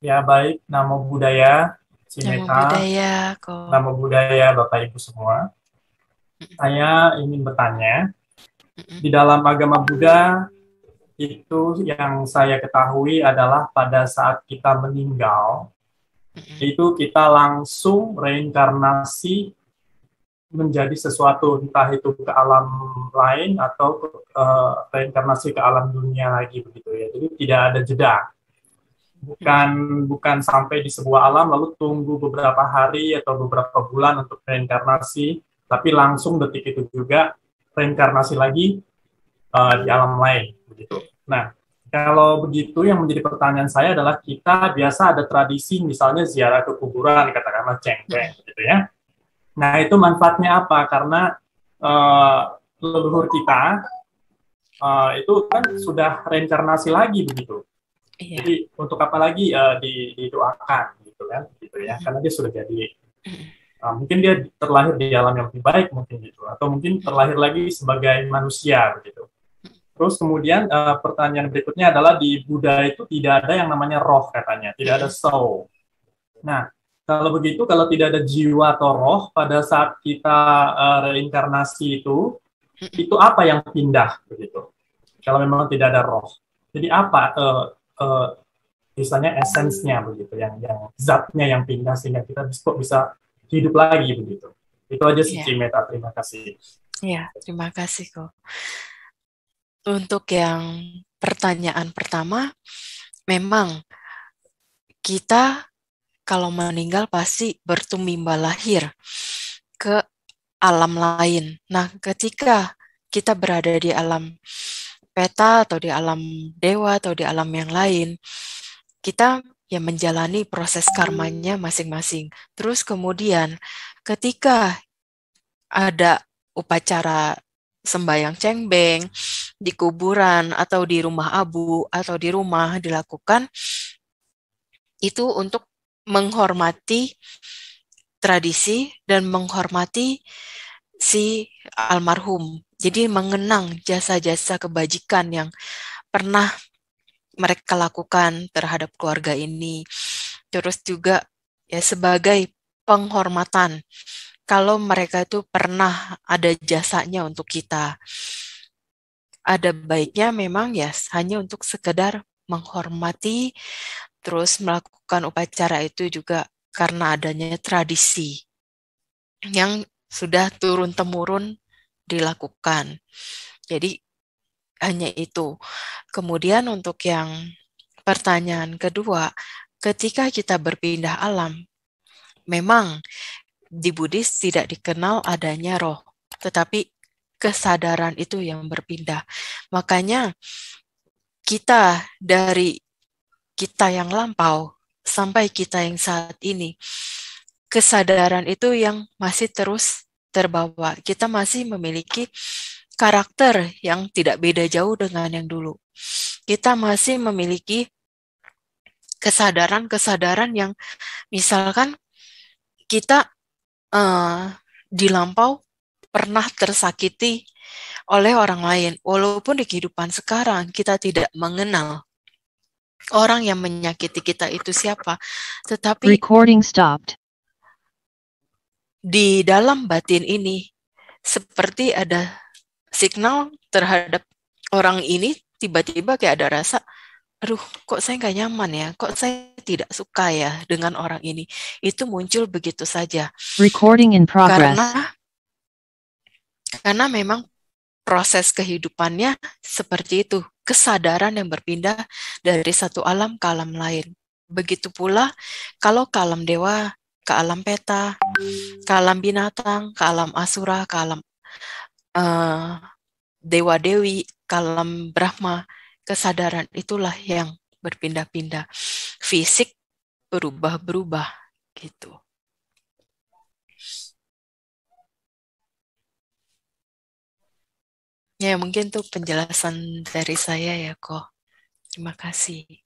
Ya, baik. Namo Buddhaya, Nama Cimeta. budaya kok. Namo Buddhaya, Bapak Ibu semua. Saya ingin bertanya, di dalam agama Buddha itu yang saya ketahui adalah pada saat kita meninggal, itu kita langsung reinkarnasi menjadi sesuatu, entah itu ke alam lain atau reinkarnasi ke alam dunia lagi begitu ya. Jadi tidak ada jeda. bukan bukan sampai di sebuah alam lalu tunggu beberapa hari atau beberapa bulan untuk reinkarnasi, tapi langsung detik itu juga reinkarnasi lagi di alam lain begitu. Nah, kalau begitu yang menjadi pertanyaan saya adalah kita biasa ada tradisi misalnya ziarah ke kuburan katakanlah cengkeh gitu ya. Nah, itu manfaatnya apa? Karena uh, leluhur kita itu kan sudah reinkarnasi lagi begitu. Iya. Jadi untuk apa lagi didoakan gitu kan, gitu ya? Karena dia sudah jadi mungkin dia terlahir di alam yang lebih baik mungkin gitu, atau mungkin terlahir lagi sebagai manusia begitu. Terus kemudian pertanyaan berikutnya adalah di Buddha itu tidak ada yang namanya roh katanya, tidak ada soul. Nah, kalau begitu kalau tidak ada jiwa atau roh pada saat kita reinkarnasi itu apa yang pindah begitu? Kalau memang tidak ada roh. Jadi apa uh, misalnya esensnya begitu, yang zatnya yang pindah sehingga kita kok bisa hidup lagi begitu. Itu aja sih Iya. Cimeta, terima kasih. Iya, terima kasih kok. Untuk yang pertanyaan pertama, memang kita kalau meninggal pasti bertumbuh lahir ke alam lain. Nah, ketika kita berada di alam peta atau di alam dewa atau di alam yang lain, kita ya menjalani proses karmanya masing-masing. Terus kemudian ketika ada upacara sembahyang cengbeng di kuburan atau di rumah abu atau di rumah dilakukan, itu untuk menghormati tradisi dan menghormati si almarhum. Jadi mengenang jasa-jasa kebajikan yang pernah mereka lakukan terhadap keluarga ini. Terus juga ya sebagai penghormatan kalau mereka itu pernah ada jasanya untuk kita. Ada baiknya memang ya hanya untuk sekedar menghormati, terus melakukan upacara itu juga karena adanya tradisi yang sudah turun-temurun dilakukan. Jadi hanya itu. Kemudian untuk yang pertanyaan kedua, ketika kita berpindah alam, memang di Buddhis tidak dikenal adanya roh, tetapi kesadaran itu yang berpindah. Makanya kita dari kita yang lampau sampai kita yang saat ini, kesadaran itu yang masih terus terbawa. Kita masih memiliki karakter yang tidak beda jauh dengan yang dulu. Kita masih memiliki kesadaran-kesadaran yang misalkan kita di lampau pernah tersakiti oleh orang lain. Walaupun di kehidupan sekarang kita tidak mengenal orang yang menyakiti kita itu siapa, tetapi Recording stopped. di dalam batin ini seperti ada signal terhadap orang ini, tiba-tiba kayak ada rasa, aduh kok saya nggak nyaman ya, kok saya tidak suka ya dengan orang ini. Itu muncul begitu saja. Recording in progress. Karena memang proses kehidupannya seperti itu, kesadaran yang berpindah dari satu alam ke alam lain. Begitu pula kalau ke alam dewa, ke alam peta, ke alam binatang, ke alam asura, ke alam dewa-dewi, ke alam Brahma, kesadaran itulah yang berpindah-pindah. Fisik berubah-berubah gitu. Ya, mungkin tuh penjelasan dari saya ya kok. Terima kasih.